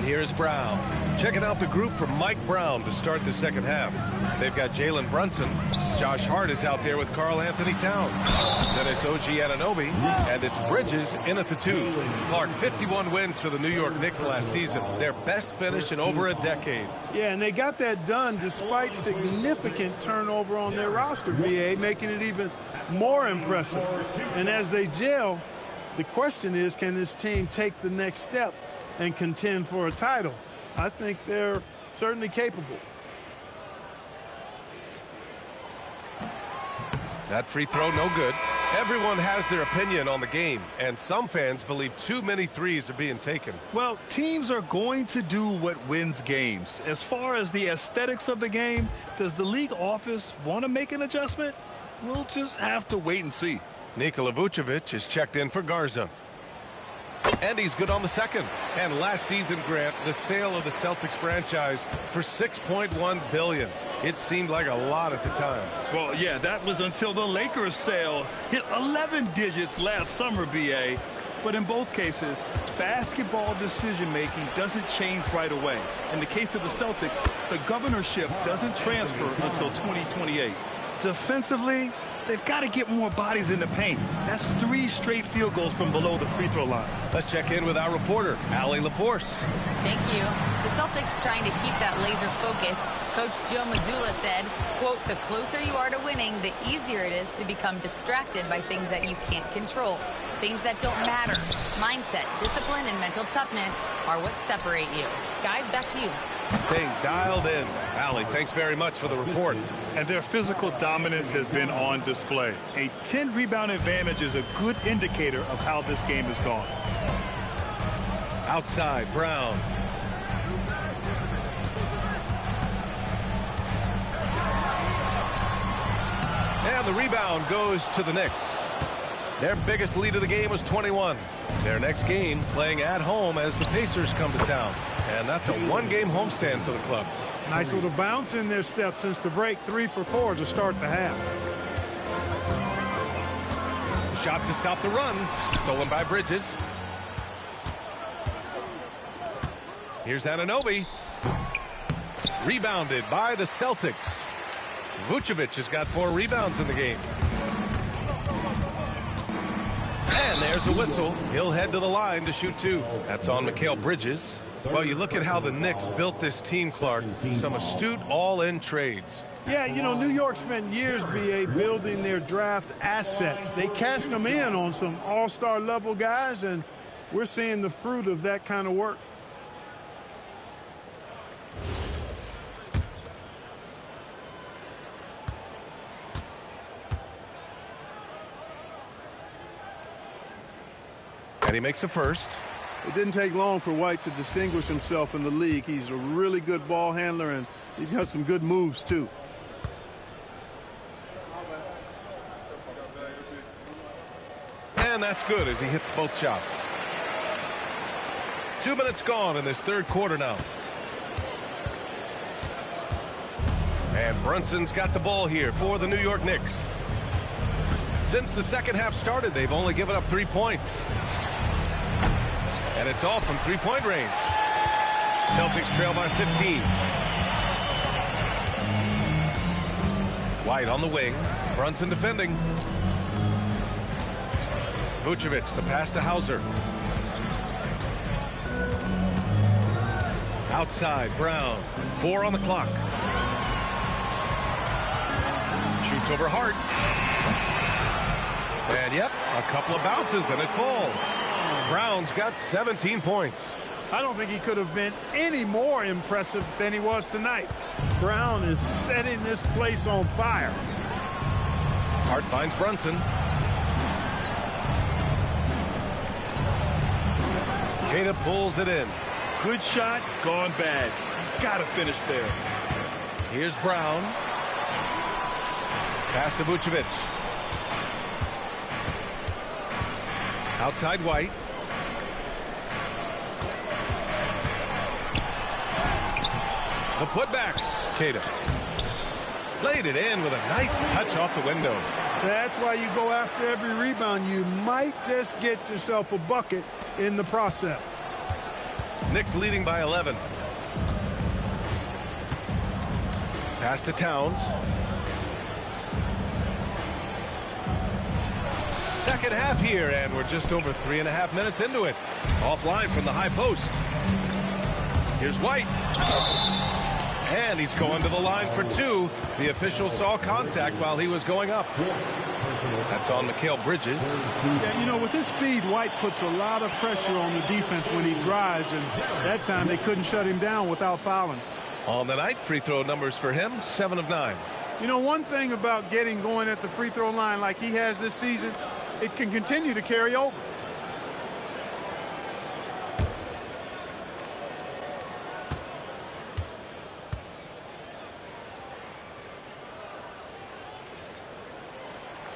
here's Brown. Checking out the group from Mike Brown to start the second half. They've got Jalen Brunson. Josh Hart is out there with Karl Anthony Towns. Then it's OG Anunoby, and it's Bridges in at the 2. Clark, 51 wins for the New York Knicks last season. Their best finish in over a decade. Yeah, and they got that done despite significant turnover on their roster, BA, making it even more impressive. And as they gel, the question is, can this team take the next step and contend for a title? I think they're certainly capable. That free throw, no good. Everyone has their opinion on the game, and some fans believe too many threes are being taken. Well, teams are going to do what wins games. As far as the aesthetics of the game, does the league office want to make an adjustment? We'll just have to wait and see. Nikola Vucevic is checked in for Garza. And he's good on the second. And last season, Grant, the sale of the Celtics franchise for $6.1 billion. It seemed like a lot at the time. Well, yeah, that was until the Lakers sale hit 11 digits last summer, BA. But in both cases, basketball decision-making doesn't change right away. In the case of the Celtics, the governorship doesn't transfer until 2028. Defensively, they've got to get more bodies in the paint. That's 3 straight field goals from below the free throw line. Let's check in with our reporter, Allie LaForce. Thank you. The Celtics trying to keep that laser focus. Coach Joe Mazzulla said, quote, the closer you are to winning, the easier it is to become distracted by things that you can't control. Things that don't matter. Mindset, discipline, and mental toughness are what separate you. Guys, back to you. Staying dialed in. Allie, thanks very much for the report. And their physical dominance has been on display. A 10-rebound advantage is a good indicator of how this game has gone. Outside, Brown. And the rebound goes to the Knicks. Their biggest lead of the game was 21. Their next game playing at home as the Pacers come to town. And that's a 1-game homestand for the club. Nice little bounce in their step since the break. 3 for 4 to start the half. Shot to stop the run. Stolen by Bridges. Here's Anunoby. Rebounded by the Celtics. Vucevic has got 4 rebounds in the game. And there's a whistle. He'll head to the line to shoot 2. That's on Mikal Bridges. Well, you look at how the Knicks built this team, Clark. Some astute all-in trades. Yeah, you know, New York spent years, BA, building their draft assets. They cashed them in on some all-star level guys, and we're seeing the fruit of that kind of work. And he makes a first. It didn't take long for White to distinguish himself in the league. He's a really good ball handler, and he's got some good moves, too. And that's good as he hits both shots. 2 minutes gone in this third quarter now. And Brunson's got the ball here for the New York Knicks. Since the second half started, they've only given up 3 points. And it's all from 3-point range. Celtics trail by 15. White on the wing. Brunson defending. Vucevic, the pass to Hauser. Outside, Brown. 4 on the clock. Shoots over Hart. And yep, a couple of bounces and it falls. Brown's got 17 points. I don't think he could have been any more impressive than he was tonight. Brown is setting this place on fire. Hart finds Brunson. Queta pulls it in. Good shot, gone bad. Gotta finish there. Here's Brown. Pass to Vucevic. Outside White. The putback. Queta laid it in with a nice touch off the window. That's why you go after every rebound. You might just get yourself a bucket in the process. Knicks leading by 11. Pass to Towns. Second half here, and we're just over 3.5 minutes into it. Offline from the high post. Here's White. And he's going to the line for two. The official saw contact while he was going up. That's on Mikal Bridges. Yeah, you know, with his speed, White puts a lot of pressure on the defense when he drives, and that time they couldn't shut him down without fouling. On the night, free throw numbers for him, 7 of 9. You know, one thing about getting going at the free throw line like he has this season, it can continue to carry over.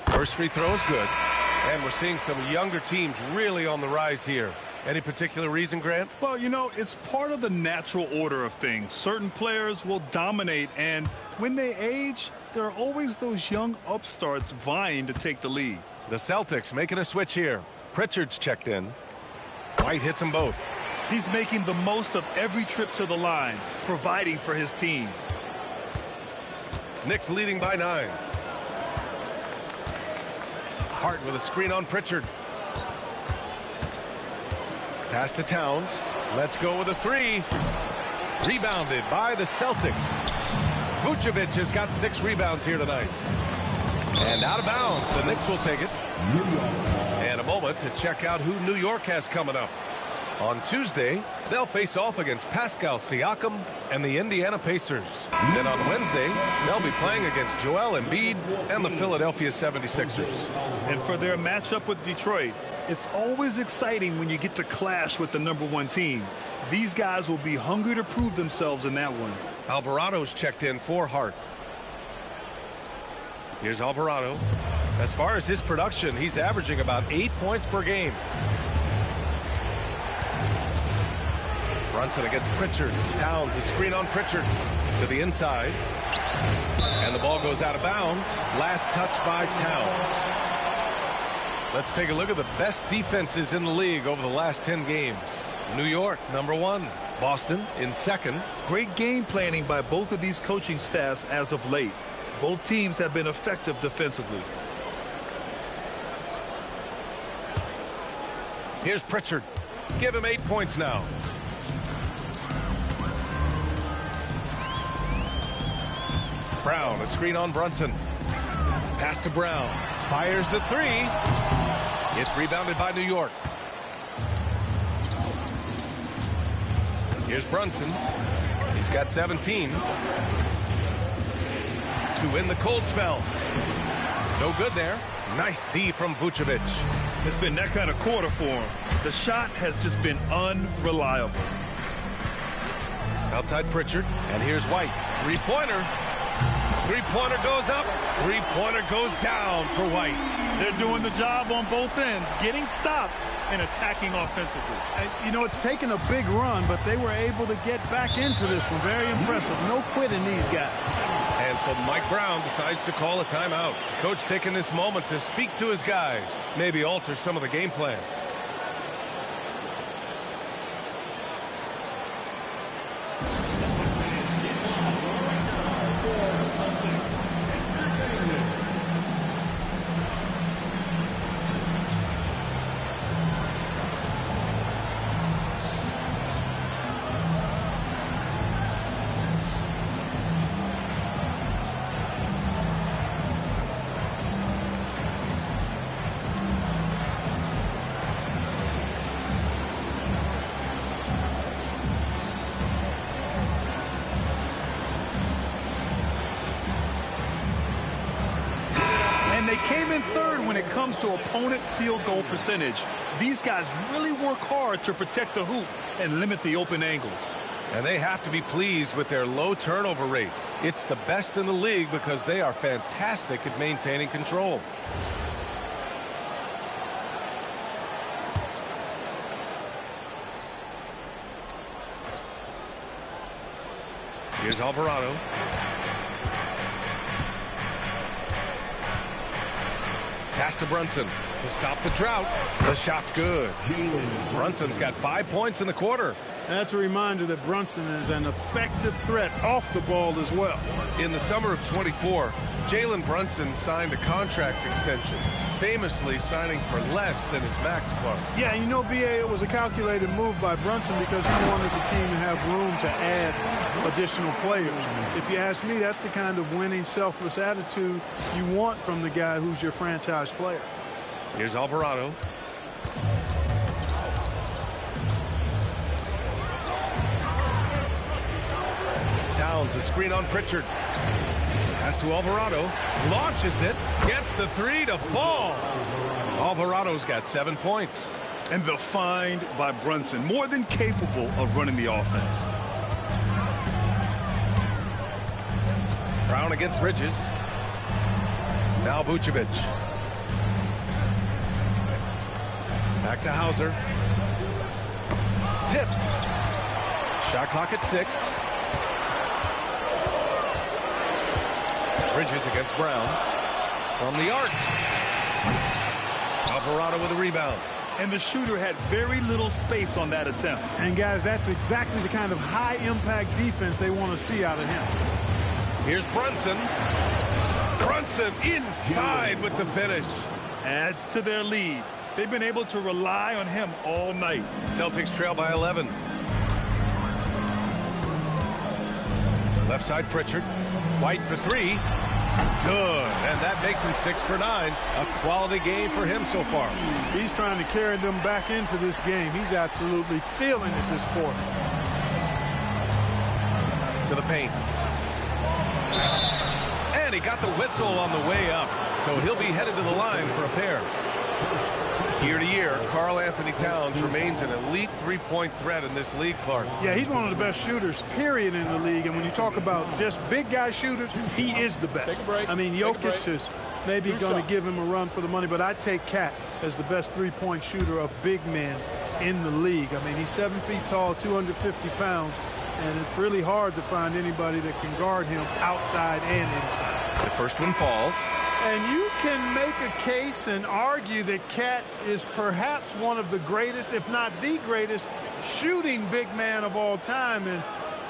First free throw is good. And we're seeing some younger teams really on the rise here. Any particular reason, Grant? Well, you know, it's part of the natural order of things. Certain players will dominate, and when they age, there are always those young upstarts vying to take the lead. The Celtics making a switch here. Pritchard's checked in. White hits them both. He's making the most of every trip to the line, providing for his team. Knicks leading by 9. Hart with a screen on Pritchard. Pass to Towns. Let's go with a 3. Rebounded by the Celtics. Vucevic has got 6 rebounds here tonight. And out of bounds. The Knicks will take it. And a moment to check out who New York has coming up. On Tuesday, they'll face off against Pascal Siakam and the Indiana Pacers. Then on Wednesday, they'll be playing against Joel Embiid and the Philadelphia 76ers. And for their matchup with Detroit, it's always exciting when you get to clash with the #1 team. These guys will be hungry to prove themselves in that one. Alvarado's checked in for Hart. Here's Alvarado. As far as his production, he's averaging about 8 points per game. Brunson against Pritchard. Towns, a screen on Pritchard to the inside. And the ball goes out of bounds. Last touch by Towns. Let's take a look at the best defenses in the league over the last 10 games. New York, #1. Boston in 2nd. Great game planning by both of these coaching staffs as of late. Both teams have been effective defensively. Here's Pritchard. Give him 8 points now. Brown, a screen on Brunson. Pass to Brown. Fires the 3. It's rebounded by New York. Here's Brunson. He's got 17. To win the cold spell. No good there. Nice D from Vucevic. It's been that kind of quarter for him. The shot has just been unreliable. Outside Pritchard. And here's White. Three-pointer. Three-pointer goes up. Three-pointer goes down for White. They're doing the job on both ends, getting stops and attacking offensively. You know, it's taken a big run, but they were able to get back into this one. Very impressive. No quitting these guys. And so Mike Brown decides to call a timeout. Coach taking this moment to speak to his guys, maybe alter some of the game plan. They came in third when it comes to opponent field goal percentage. These guys really work hard to protect the hoop and limit the open angles. And they have to be pleased with their low turnover rate. It's the best in the league because they are fantastic at maintaining control. Here's Alvarado. Pass to Brunson. to stop the drought. The shot's good. Brunson's got 5 points in the quarter. That's a reminder that Brunson is an effective threat off the ball as well. In the summer of 24, Jalen Brunson signed a contract extension, famously signing for less than his max club. Yeah, you know, B.A., it was a calculated move by Brunson because he wanted the team to have room to add additional players. If you ask me, that's the kind of winning, selfless attitude you want from the guy who's your franchise player. Here's Alvarado. Towns, a screen on Pritchard. Pass to Alvarado. Launches it. Gets the three to fall. Alvarado's got 7 points. And the find by Brunson, more than capable of running the offense. Brown against Bridges. Now Vucevic. Back to Hauser. Tipped. Shot clock at 6. Bridges against Brown. From the arc. Alvarado with a rebound. And the shooter had very little space on that attempt. And, guys, that's exactly the kind of high-impact defense they want to see out of him. Here's Brunson. Brunson inside with the finish. Adds to their lead. They've been able to rely on him all night. Celtics trail by 11. Left side Pritchard. White for 3. Good. And that makes him 6 for 9. A quality game for him so far. He's trying to carry them back into this game. He's absolutely feeling it this quarter. To the paint. And he got the whistle on the way up. So he'll be headed to the line for a pair. Year to year, Karl Anthony Towns remains an elite three-point threat in this league, Clark. Yeah, he's one of the best shooters, period, in the league. And when you talk about just big guy shooters, he is the best. Take a break. I mean, Jokic is maybe going to give him a run for the money, but I take Cat as the best three-point shooter of big men in the league. I mean, he's 7 feet tall, 250 pounds, and it's really hard to find anybody that can guard him outside and inside. The first one falls. And you can make a case and argue that Cat is perhaps one of the greatest, if not the greatest, shooting big man of all time. And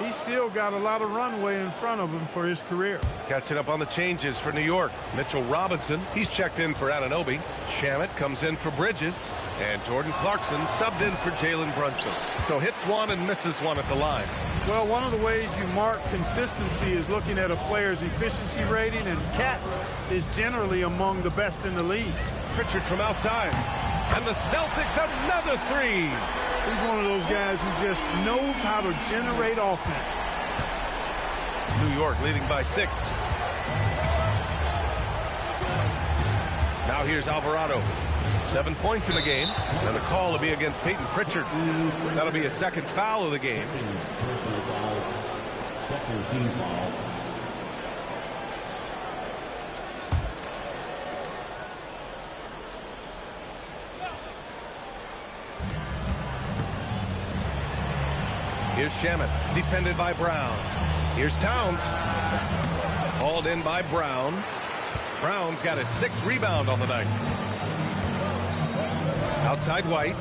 he's still got a lot of runway in front of him for his career. Catching up on the changes for New York. Mitchell Robinson, he's checked in for Anunoby. Shamet comes in for Bridges. And Jordan Clarkson subbed in for Jalen Brunson. So hits one and misses one at the line. Well, one of the ways you mark consistency is looking at a player's efficiency rating, and Cat is generally among the best in the league. Pritchard from outside. And the Celtics another 3. He's one of those guys who just knows how to generate offense. New York leading by 6. Now here's Alvarado. 7 points in the game. And the call will be against Peyton Pritchard. That'll be a second foul of the game. Second team foul. Here's Shamet, defended by Brown. Here's Towns. Hauled in by Brown. Brown's got his 6th rebound on the night. Outside White.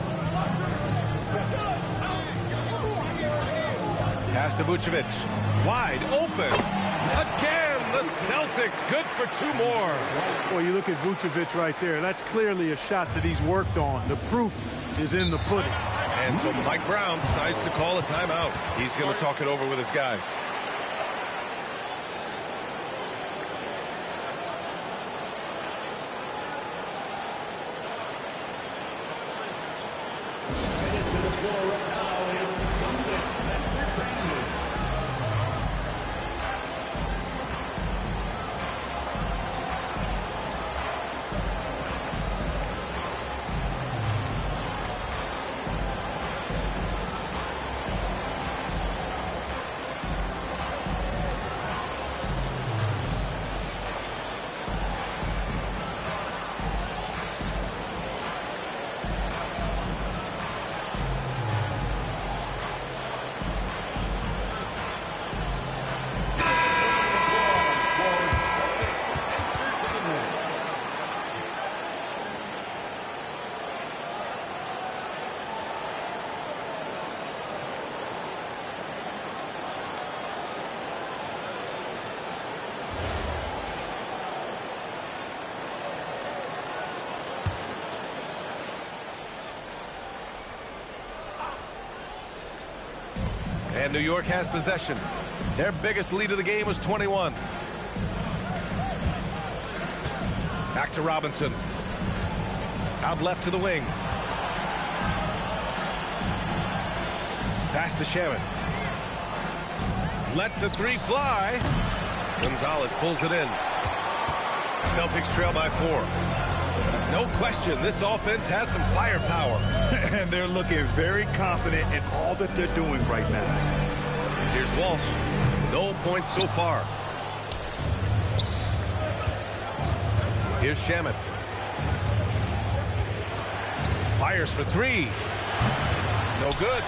Pass to Vucevic. Wide open. Again, the Celtics good for 2 more. Well, you look at Vucevic right there. That's clearly a shot that he's worked on. The proof is in the pudding. And so Mike Brown decides to call a timeout. He's going to talk it over with his guys. And New York has possession. Their biggest lead of the game was 21. Back to Robinson. Out left to the wing. Pass to Shaman. Lets the three fly. Gonzalez pulls it in. Celtics trail by 4. No question, this offense has some firepower. And they're looking very confident in all that they're doing right now. Here's Walsh. No points so far. Here's Shaman. Fires for 3. No good.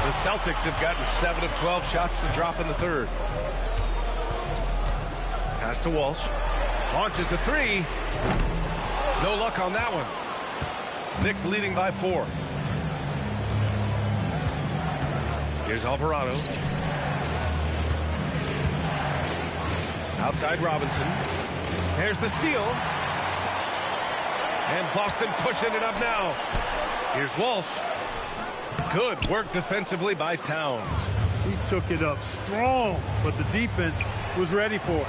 The Celtics have gotten 7 of 12 shots to drop in the third. Pass to Walsh. Launches a 3. No luck on that one. Knicks leading by 4. Here's Alvarado. Outside Robinson. There's the steal. And Boston pushing it up now. Here's Walsh. Good work defensively by Towns. He took it up strong, but the defense was ready for it.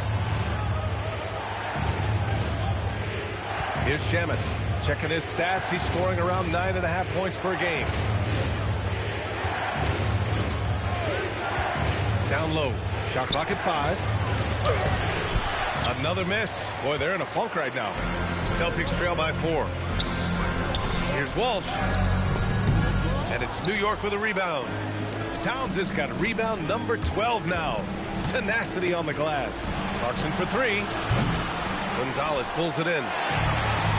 Here's Shaman. Checking his stats. He's scoring around 9.5 points per game. Down low. Shot clock at 5. Another miss. Boy, they're in a funk right now. Celtics trail by 4. Here's Walsh. And it's New York with a rebound. Towns has got rebound number 12 now. Tenacity on the glass. Clarkson for 3. Gonzalez pulls it in.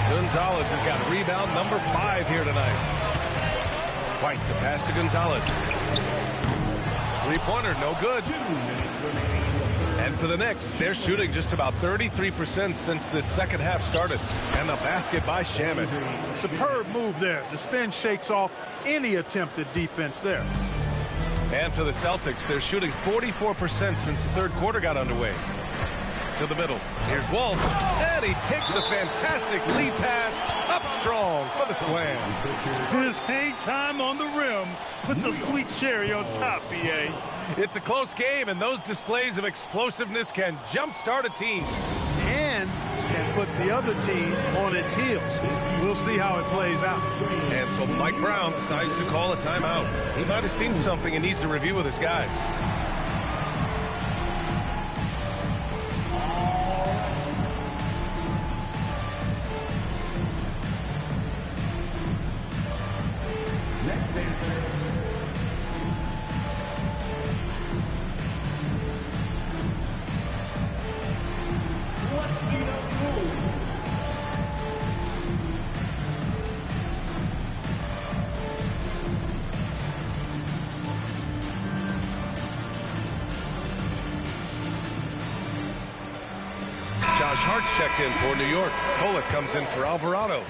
Gonzalez has got rebound number 5 here tonight. White, the pass to Gonzalez. Three-pointer, no good. And for the Knicks, they're shooting just about 33% since this second half started. And the basket by Shaman. Superb move there. The spin shakes off any attempted defense there. And for the Celtics, they're shooting 44% since the third quarter got underway. To the middle. Here's Walsh. And he takes the fantastic lead pass up strong for the slam. His hang time on the rim puts a sweet cherry on top, B.A. It's a close game, and those displays of explosiveness can jumpstart a team. And can put the other team on its heels. We'll see how it plays out. And so Mike Brown decides to call a timeout. He might have seen something and needs to review with his guys. Hart's checked in for New York. Kolek comes in for Alvarado.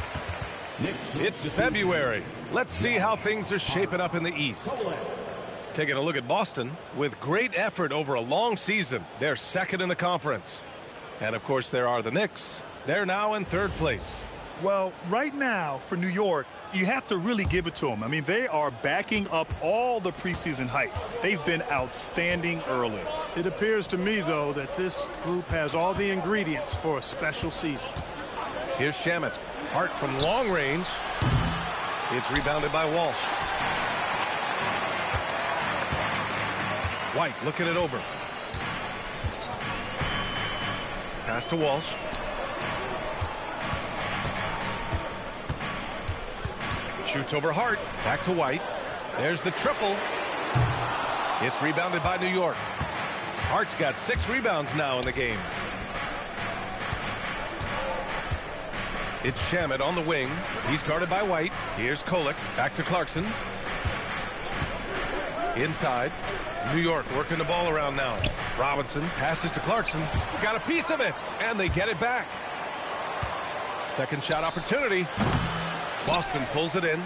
It's February. Let's see how things are shaping up in the East. Taking a look at Boston. With great effort over a long season, they're second in the conference. And, of course, there are the Knicks. They're now in third place. Well, right now, for New York, you have to really give it to them. I mean, they are backing up all the preseason hype. They've been outstanding early. It appears to me, though, that this group has all the ingredients for a special season. Here's Shaman. Hart from long range. It's rebounded by Walsh. White looking it over. Pass to Walsh. Shoots over Hart. Back to White. There's the triple. It's rebounded by New York. Hart's got 6 rebounds now in the game. It's Shaman on the wing. He's guarded by White. Here's Kolek. Back to Clarkson. Inside. New York working the ball around now. Robinson passes to Clarkson. Got a piece of it. And they get it back. Second shot opportunity. Boston pulls it in.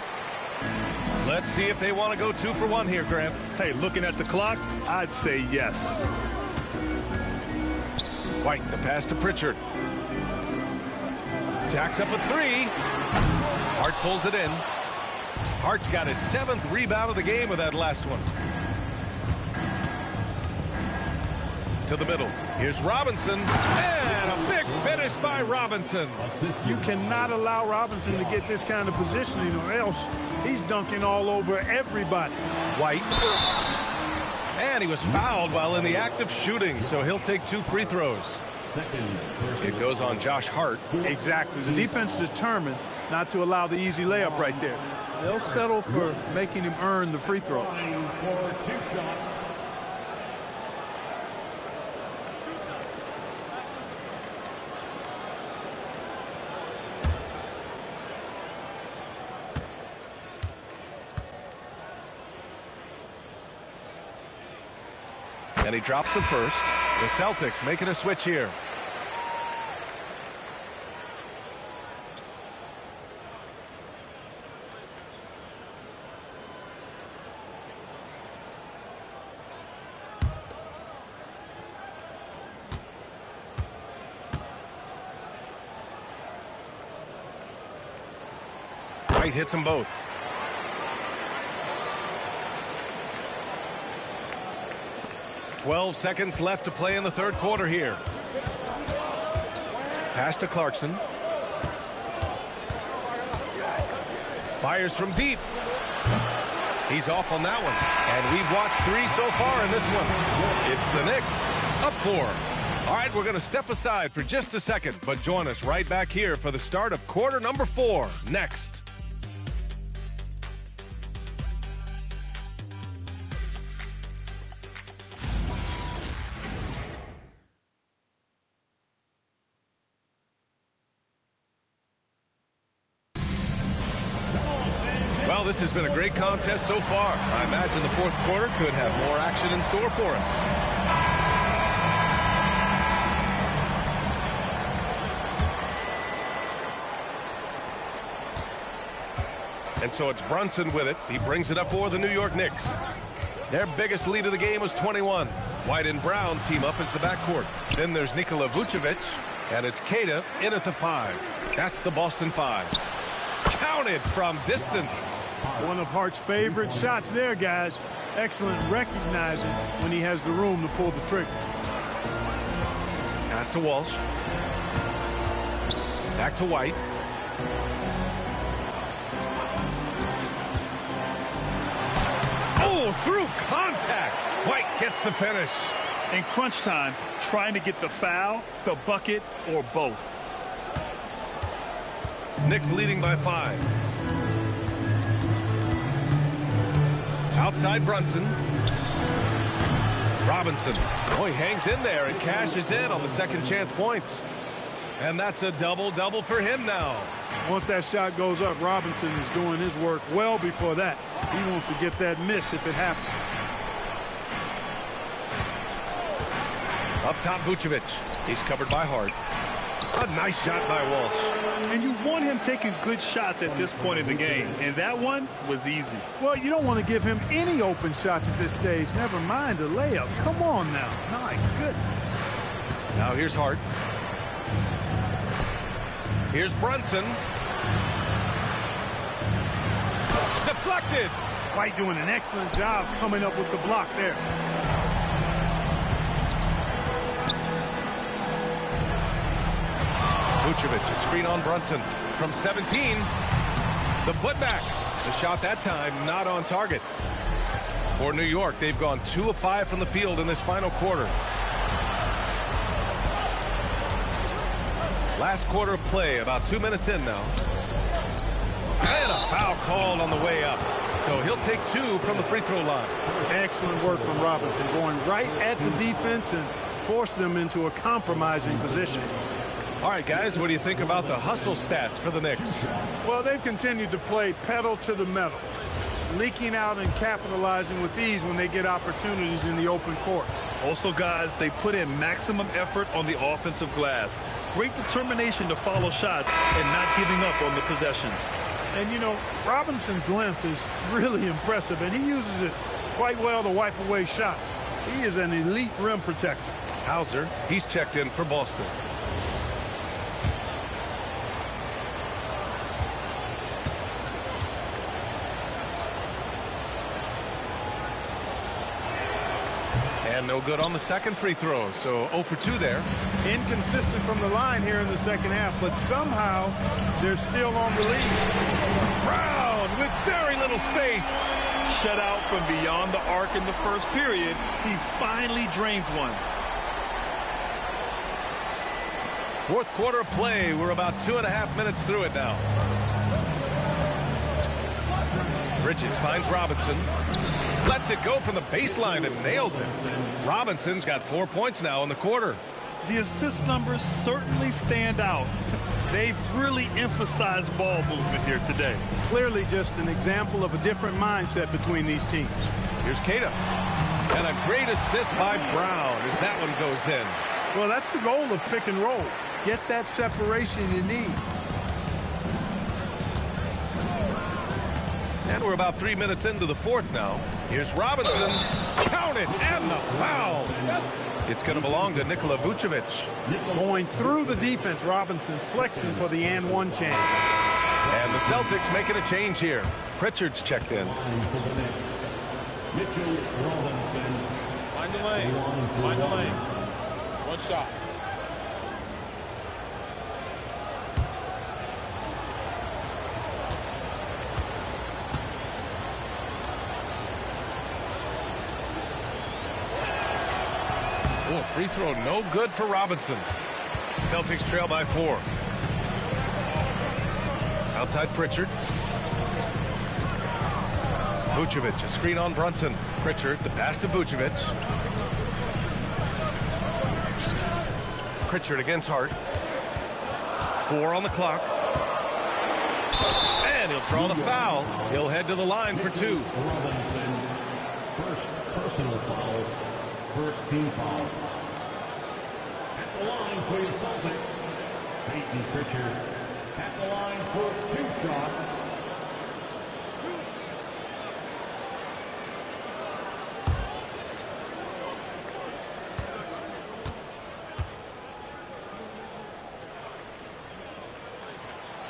Let's see if they want to go 2 for 1 here, Grant. Hey, looking at the clock, I'd say yes. White, the pass to Pritchard. Jacks up a 3. Hart pulls it in. Hart's got his 7th rebound of the game with that last one. To the middle. Here's Robinson. And a big finish by Robinson. You cannot allow Robinson to get this kind of positioning, or else he's dunking all over everybody. White. And he was fouled while in the act of shooting, so he'll take 2 free throws. It goes on Josh Hart. Exactly. The defense determined not to allow the easy layup right there. They'll settle for making him earn the free throws. And he drops the first. The Celtics making a switch here. White hits them both. "12 seconds left to play in the third quarter here. Pass to Clarkson. Fires from deep. He's off on that one. And we've watched 3 so far in this one. It's the Knicks up 4. All right, we're going to step aside for just a second, but join us right back here for the start of quarter number 4 next. Well, this has been a great contest so far. I imagine the fourth quarter could have more action in store for us. And so it's Brunson with it. He brings it up for the New York Knicks. Their biggest lead of the game was 21. White and Brown team up as the backcourt. Then there's Nikola Vucevic, and it's Keita in at the 5. That's the Boston 5. Counted from distance. One of Hart's favorite shots there, guys. Excellent recognizing when he has the room to pull the trigger. Pass to Walsh. Back to White. Oh, through contact. White gets the finish. In crunch time, trying to get the foul, the bucket, or both. Knicks leading by 5. Outside Brunson. Robinson. Oh, he hangs in there and cashes in on the second chance points. And that's a double-double for him now. Once that shot goes up, Robinson is doing his work well before that. He wants to get that miss if it happens. Up top, Vucevic. He's covered by Hart. A nice shot by Walsh. And you want him taking good shots at this point in the game. And that one was easy. Well, you don't want to give him any open shots at this stage. Never mind a layup. Come on now. My goodness. Now here's Hart. Here's Brunson. Deflected. White doing an excellent job coming up with the block there. Vucevic, a screen on Brunson from 17. The putback. The shot that time not on target. For New York, they've gone 2 of 5 from the field in this final quarter. Last quarter of play, about 2 minutes in now. And a foul called on the way up. So he'll take 2 from the free throw line. Excellent work from Robinson, going right at the defense and force them into a compromising position. All right, guys, what do you think about the hustle stats for the Knicks? Well, they've continued to play pedal to the metal, leaking out and capitalizing with ease when they get opportunities in the open court. Also, guys, they put in maximum effort on the offensive glass. Great determination to follow shots and not giving up on the possessions. And, you know, Robinson's length is really impressive, and he uses it quite well to wipe away shots. He is an elite rim protector. Hauser, he's checked in for Boston. And no good on the second free throw, so 0 for 2 there. Inconsistent from the line here in the second half, but somehow they're still on the lead. Brown with very little space. Shut out from beyond the arc in the first period. He finally drains one. Fourth quarter play. We're about 2.5 minutes through it now. Bridges finds Robinson. Lets it go from the baseline and nails it. Robinson's got 4 points now in the quarter. The assist numbers certainly stand out. They've really emphasized ball movement here today. Clearly just an example of a different mindset between these teams. Here's Cada. And a great assist by Brown as that one goes in. Well, that's the goal of pick and roll. Get that separation you need. And we're about 3 minutes into the fourth now. Here's Robinson. Count it, and the foul. It's going to belong to Nikola Vucevic. Going through the defense, Robinson flexing for the and one change. And the Celtics making a change here. Pritchard's checked in. Find the lane. Find the lane. One shot. Oh, free throw no good for Robinson. Celtics trail by 4. Outside Pritchard. Vucevic, a screen on Brunson. Pritchard, the pass to Vucevic. Pritchard against Hart. 4 on the clock. And he'll draw the foul. He'll head to the line for 2. Robinson, first personal foul. First team foul. At the line for the Celtics, Peyton Pritchard. At the line for 2 shots.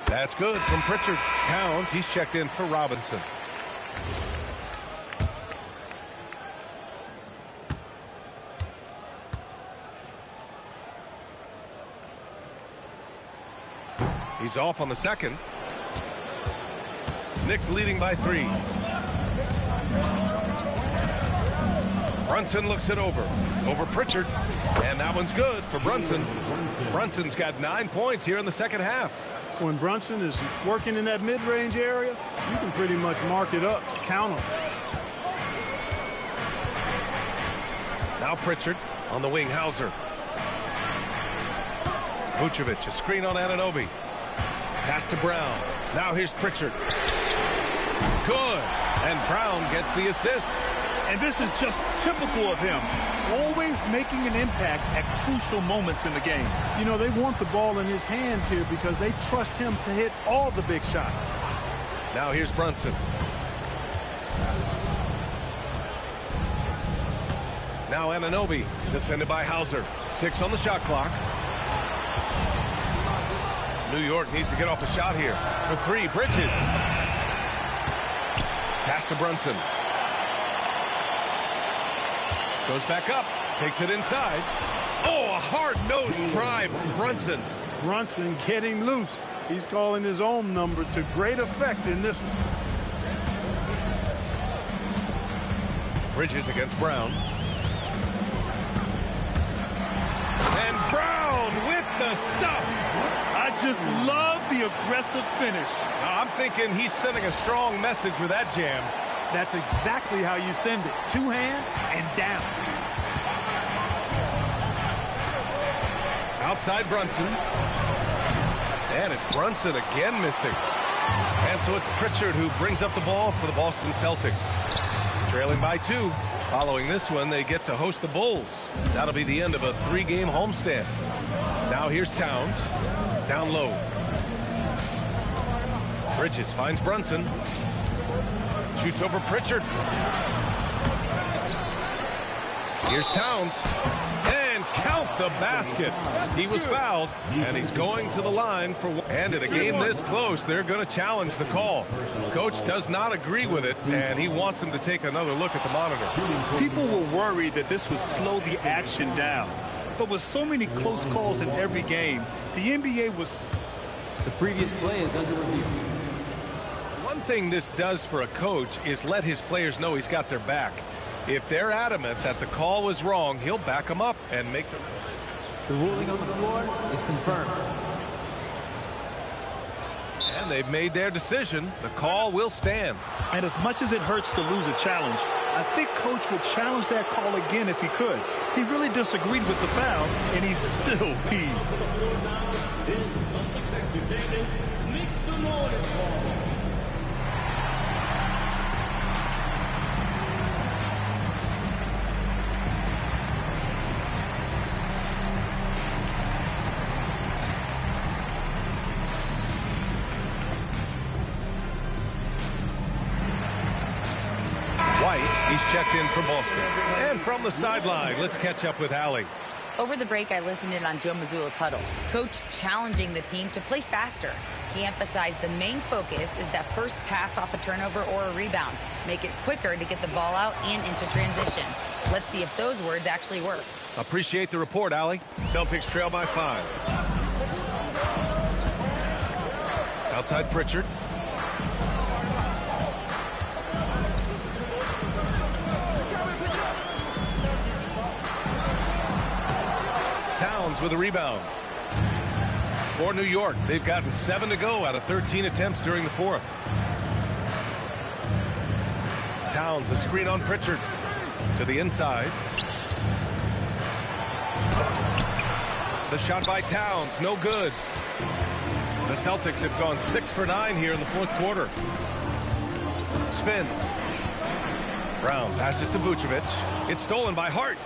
That's good from Pritchard. Towns, he's checked in for Robinson. He's off on the second. Knicks leading by 3. Brunson looks it over Pritchard, and that one's good for Brunson. Brunson's got 9 points here in the second half. When Brunson is working in that mid-range area, you can pretty much mark it up, count him. Now Pritchard on the wing, Hauser. Vucevic, a screen on Anunoby. Pass to Brown. Now here's Pritchard. Good. And Brown gets the assist. And this is just typical of him. Always making an impact at crucial moments in the game. You know, they want the ball in his hands here because they trust him to hit all the big shots. Now here's Brunson. Now Anunoby, defended by Hauser. 6 on the shot clock. New York needs to get off a shot here. For 3, Bridges. Pass to Brunson. Goes back up. Takes it inside. Oh, a hard-nosed drive from Brunson. Brunson getting loose. He's calling his own number to great effect in this one. Bridges against Brown. And Brown with the stuff. I just love the aggressive finish. Now, I'm thinking he's sending a strong message with that jam. That's exactly how you send it. 2 hands and down. Outside Brunson. And it's Brunson again missing. And so it's Pritchard who brings up the ball for the Boston Celtics. Trailing by 2. Following this one, they get to host the Bulls. That'll be the end of a 3-game homestand. Now here's Towns. Down low. Bridges finds Brunson. Shoots over Pritchard. Here's Towns. And count the basket. He was fouled, and he's going to the line for one. And in a game this close, they're going to challenge the call. Coach does not agree with it, and he wants him to take another look at the monitor. People were worried that this would slow the action down. But with so many close calls in every game, the NBA was... The previous play is under review. One thing this does for a coach is let his players know he's got their back. If they're adamant that the call was wrong, he'll back them up and make them. The ruling on the floor is confirmed. And they've made their decision. The call will stand. And as much as it hurts to lose a challenge, I think Coach would challenge that call again if he could. He really disagreed with the foul, and he's still peeved. He's checked in from Boston. And from the sideline, let's catch up with Allie. Over the break, I listened in on Joe Mazzulla's huddle. Coach challenging the team to play faster. He emphasized the main focus is that first pass off a turnover or a rebound. Make it quicker to get the ball out and into transition. Let's see if those words actually work. Appreciate the report, Allie. Celtics trail by 5. Outside Pritchard. Towns with a rebound. For New York, they've gotten 7 to go out of 13 attempts during the fourth. Towns, a screen on Pritchard. To the inside. The shot by Towns, no good. The Celtics have gone 6 for 9 here in the fourth quarter. Spins. Brown passes to Vucevic. It's stolen by Hart.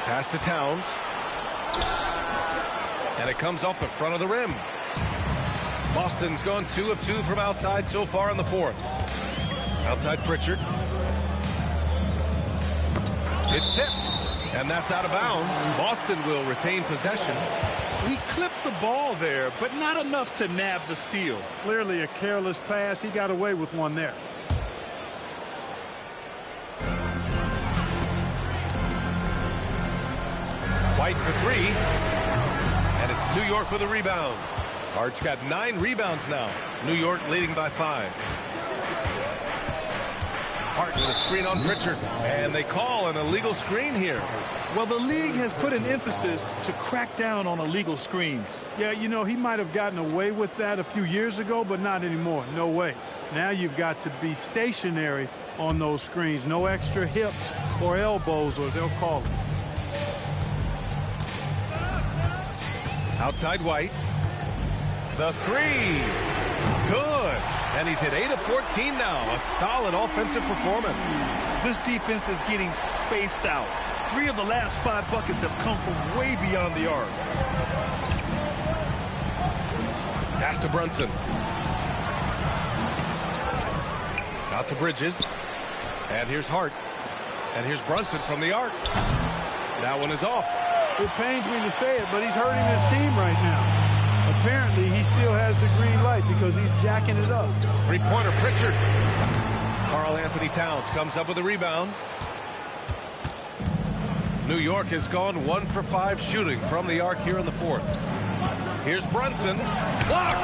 Pass to Towns. And it comes off the front of the rim. Boston's gone 2 of 2 from outside so far in the fourth. Outside Pritchard. It's tipped. And that's out of bounds. Boston will retain possession. He clipped the ball there, but not enough to nab the steal. Clearly a careless pass. He got away with one there. White for 3. And it's New York with a rebound. Hart's got 9 rebounds now. New York leading by 5. Hart with a screen on Pritchard. And they call an illegal screen here. Well, the league has put an emphasis to crack down on illegal screens. Yeah, you know, he might have gotten away with that a few years ago, but not anymore. No way. Now you've got to be stationary on those screens. No extra hips or elbows, or they'll call it. Outside White. The 3. Good. And he's hit 8 of 14 now. A solid offensive performance. This defense is getting spaced out. 3 of the last 5 buckets have come from way beyond the arc. Pass to Brunson. Out to Bridges. And here's Hart. And here's Brunson from the arc. That one is off. It pains me to say it, but he's hurting his team right now. Apparently, he still has the green light because he's jacking it up. Three-pointer, Pritchard. Karl Anthony Towns comes up with a rebound. New York has gone 1 for 5 shooting from the arc here in the fourth. Here's Brunson. Blocked!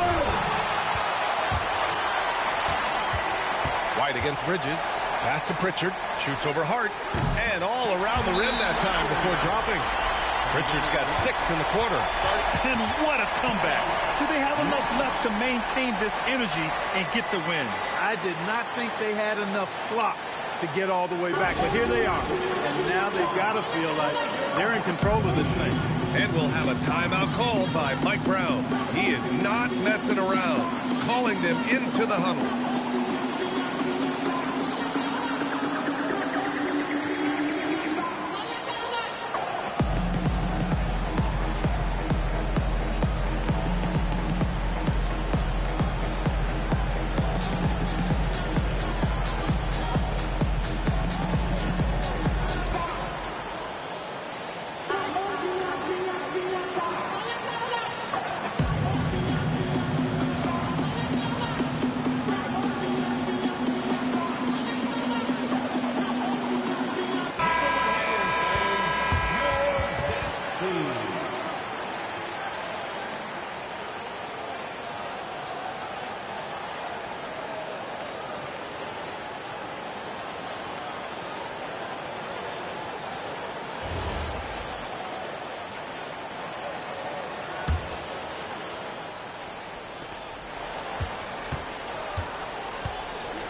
White against Bridges. Pass to Pritchard. Shoots over Hart. And all around the rim that time before dropping. Pritchard's got 6 in the quarter. And what a comeback. Do they have enough left to maintain this energy and get the win? I did not think they had enough clock to get all the way back, but here they are. And now they've got to feel like they're in control of this thing. And we'll have a timeout called by Mike Brown. He is not messing around, calling them into the huddle.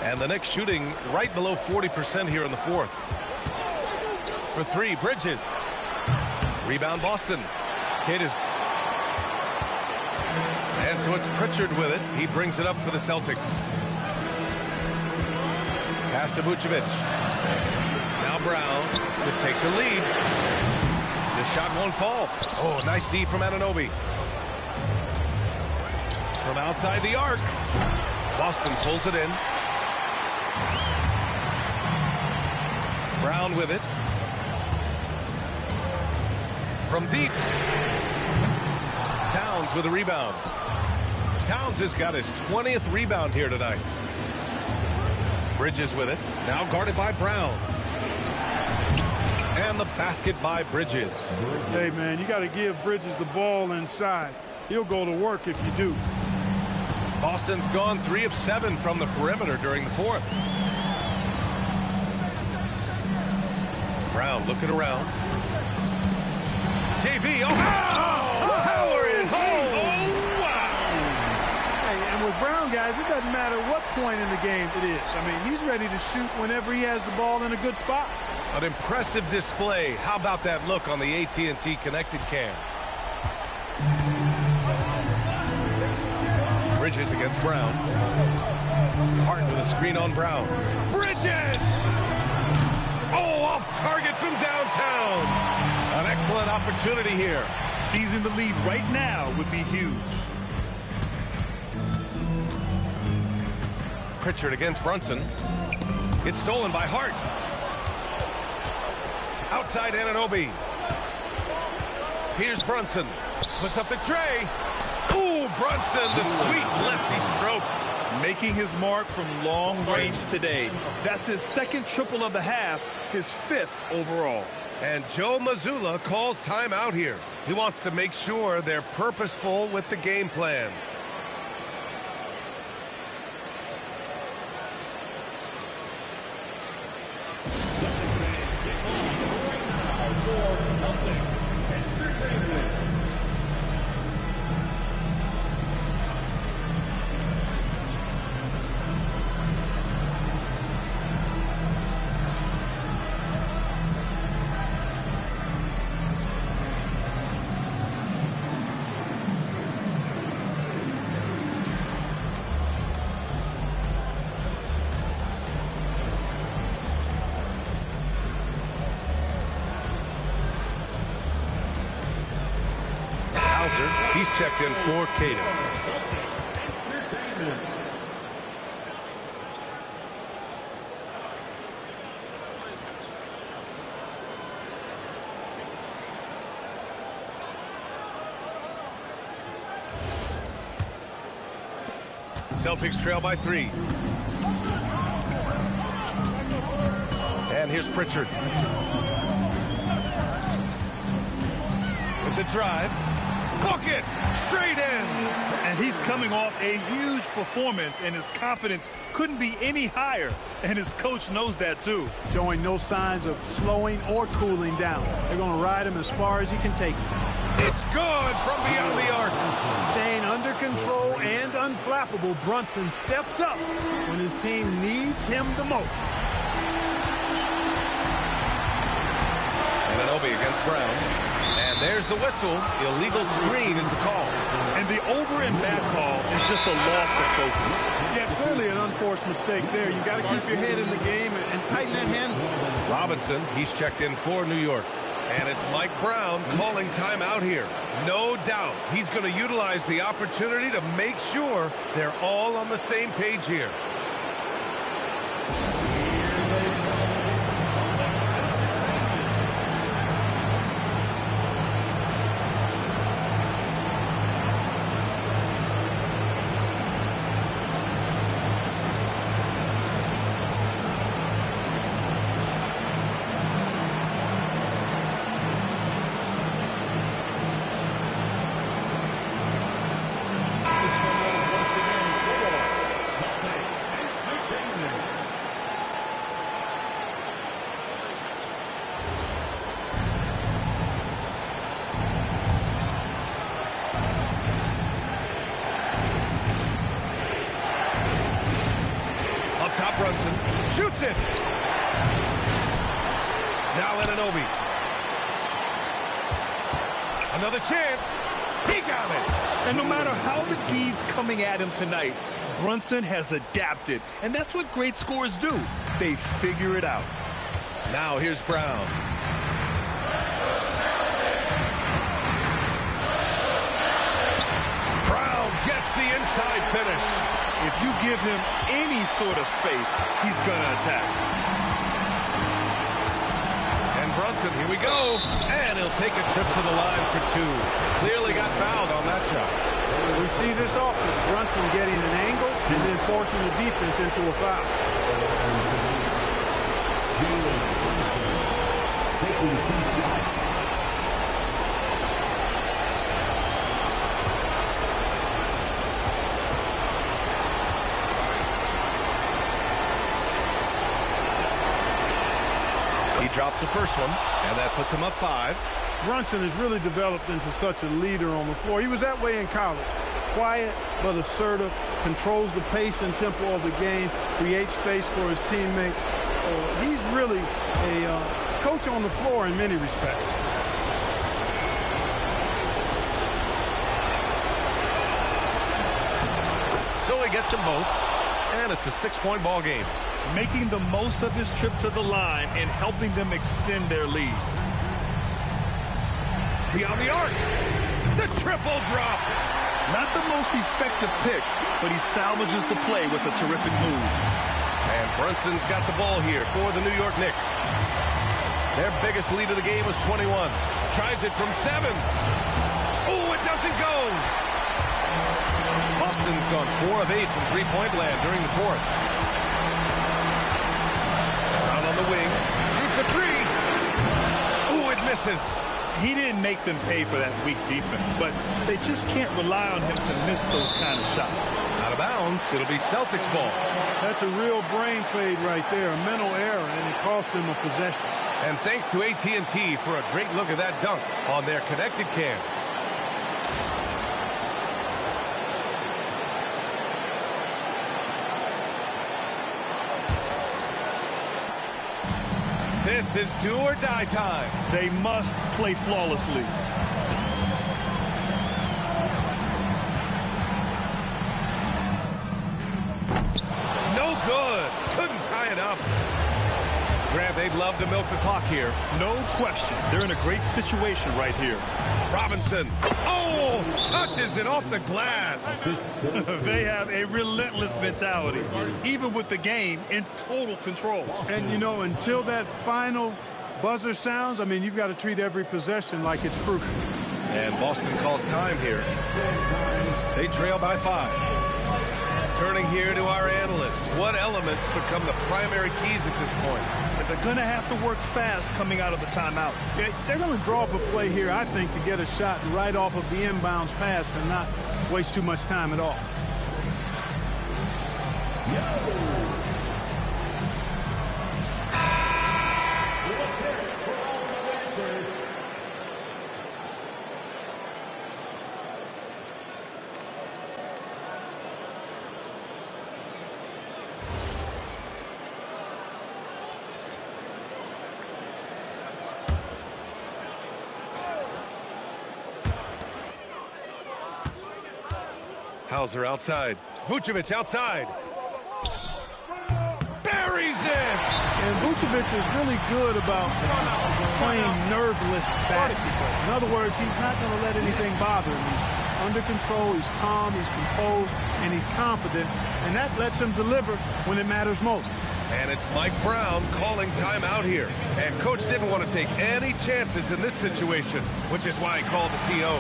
And the Knicks shooting right below 40% here in the fourth. For three, Bridges. Rebound, Boston. Kidd is... And so it's Pritchard with it. He brings it up for the Celtics. Pass to Vucevic. Now Brown to take the lead. The shot won't fall. Oh, nice D from Anunoby. From outside the arc. Boston pulls it in. Brown with it. From deep. Towns with a rebound. Towns has got his 20th rebound here tonight. Bridges with it. Now guarded by Brown. And the basket by Bridges. Hey, man, you got to give Bridges the ball inside. He'll go to work if you do. Boston's gone 3 of 7 from the perimeter during the fourth. Brown looking around. JB, power is home. Oh, wow. Hey, and with Brown, guys, it doesn't matter what point in the game it is. I mean, he's ready to shoot whenever he has the ball in a good spot. An impressive display. How about that look on the AT&T connected cam? Bridges against Brown. Hart with a screen on Brown. Bridges! Oh, off target from downtown. An excellent opportunity here. Seizing the lead right now would be huge. Pritchard against Brunson. It's stolen by Hart. Outside Anunoby. Here's Brunson. Puts up the tray. Ooh, Brunson, the sweet lefty stroke. Making his mark from long range today. That's his second triple of the half, his 5th overall. And Joe Mazzulla calls timeout here. He wants to make sure they're purposeful with the game plan. He's checked in for Cato. Celtics trail by 3. And here's Pritchard. With the drive. Bucket! Straight in! And he's coming off a huge performance, and his confidence couldn't be any higher. And his coach knows that, too. Showing no signs of slowing or cooling down. They're going to ride him as far as he can take him. It's good from beyond the arc. Staying under control and unflappable, Brunson steps up when his team needs him the most. Anunoby against Brown. And there's the whistle. Illegal screen is the call. And the over and back call is just a loss of focus. Yeah, clearly an unforced mistake there. You got to keep your head in the game and tighten that handle. Robinson, he's checked in for New York. And it's Mike Brown calling timeout here. No doubt he's going to utilize the opportunity to make sure they're all on the same page here. Brunson shoots it. Now Anunoby. Another chance. He got it. And no matter how the D's coming at him tonight, Brunson has adapted. And that's what great scorers do. They figure it out. Now here's Brown. Brown gets the inside finish. If you give him any sort of space, he's going to attack. And Brunson, here we go. And he'll take a trip to the line for two. Clearly got fouled on that shot. We see this often. Brunson getting an angle and then forcing the defense into a foul. Jalen Brunson taking 2 shots. He drops the first one, and that puts him up 5. Brunson has really developed into such a leader on the floor. He was that way in college. Quiet but assertive, controls the pace and tempo of the game, creates space for his teammates. He's really a coach on the floor in many respects. So he gets them both, and it's a 6-point ball game. Making the most of his trip to the line and helping them extend their lead. Beyond the arc. The triple drop. Not the most effective pick, but he salvages the play with a terrific move. And Brunson's got the ball here for the New York Knicks. Their biggest lead of the game was 21. Tries it from 7. Oh, it doesn't go. Boston's gone 4 of 8 from three-point land during the 4th. Brown on the wing. Shoots a 3. Oh, it misses. He didn't make them pay for that weak defense, but they just can't rely on him to miss those kind of shots. Out of bounds. It'll be Celtics ball. That's a real brain fade right there, a mental error, and it cost them a possession. And thanks to AT&T for a great look at that dunk on their connected cam. This is do or die time. They must play flawlessly. No good. Couldn't tie it up. Grant, they'd love to milk the clock here. No question. They're in a great situation right here. Robinson. Oh, touches it off the glass. They have a relentless mentality, even with the game in total control. And, you know, until that final buzzer sounds, I mean, you've got to treat every possession like it's crucial. And Boston calls time here. They trail by 5. Turning here to our analysts. What elements become the primary keys at this point? But they're going to have to work fast coming out of the timeout. Yeah, they're going to draw up a play here, I think, to get a shot right off of the inbounds pass and not waste too much time at all. Hauser outside. Vucevic outside. Buries it! And Vucevic is really good about playing nerveless basketball. In other words, he's not going to let anything bother him. He's under control, he's calm, he's composed, and he's confident. And that lets him deliver when it matters most. And it's Mike Brown calling timeout here. And Coach didn't want to take any chances in this situation, which is why he called the TO.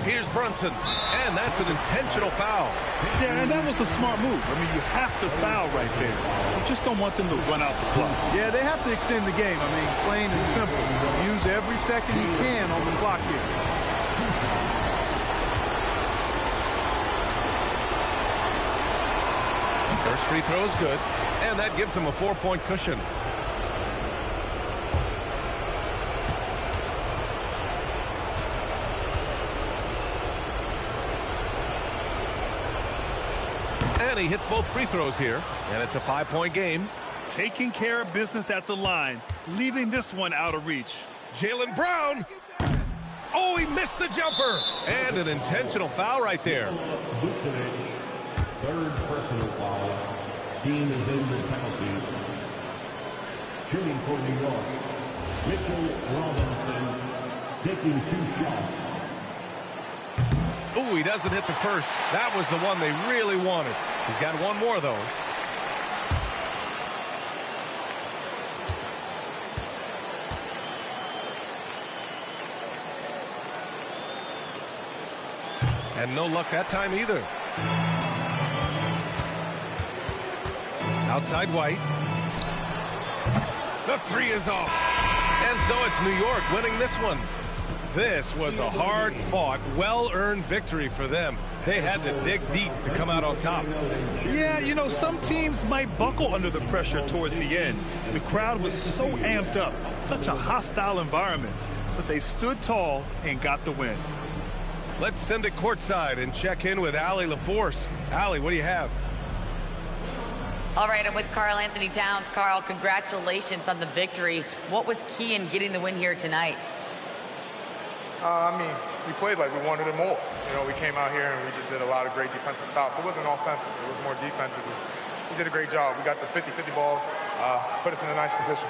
Here's Brunson, and that's an intentional foul. Yeah, and that was a smart move. I mean, you have to foul right there. You just don't want them to run out the clock. Yeah, they have to extend the game. I mean, plain and simple. Use every second you can on the clock here. First free throw is good, and that gives him a 4-point cushion. And he hits both free throws here, and it's a 5-point game. Taking care of business at the line, leaving this one out of reach. Jaylen Brown. Oh, he missed the jumper. And an intentional foul right there. Vucevic, third personal foul. Team is in the penalty. Shooting for New York, Mitchell Robinson taking 2 shots. Ooh, he doesn't hit the first. That was the one they really wanted. He's got one more, though. And no luck that time either. Outside White. The 3 is off. And so it's New York winning this one. This was a hard-fought, well-earned victory for them. They had to dig deep to come out on top. Yeah, you know, some teams might buckle under the pressure towards the end. The crowd was so amped up, such a hostile environment. But they stood tall and got the win. Let's send it courtside and check in with Allie LaForce. Allie, what do you have? All right, I'm with Karl Anthony Towns. Karl, congratulations on the victory. What was key in getting the win here tonight? I mean, we played like we wanted it more. You know, we came out here and we just did a lot of great defensive stops. It wasn't offensive. It was more defensive. We did a great job. We got the 50-50 balls, put us in a nice position.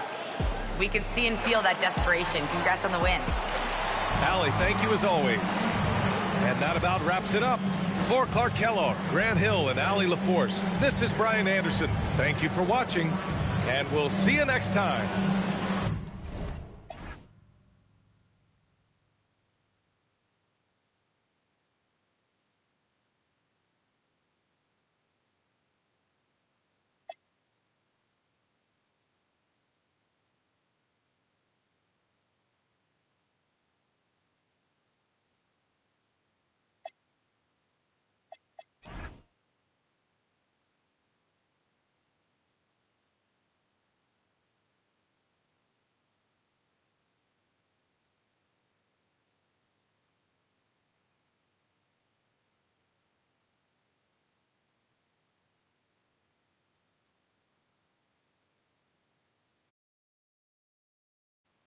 We could see and feel that desperation. Congrats on the win. Allie, thank you as always. And that about wraps it up. For Clark Kellogg, Grant Hill, and Allie LaForce, this is Brian Anderson. Thank you for watching, and we'll see you next time.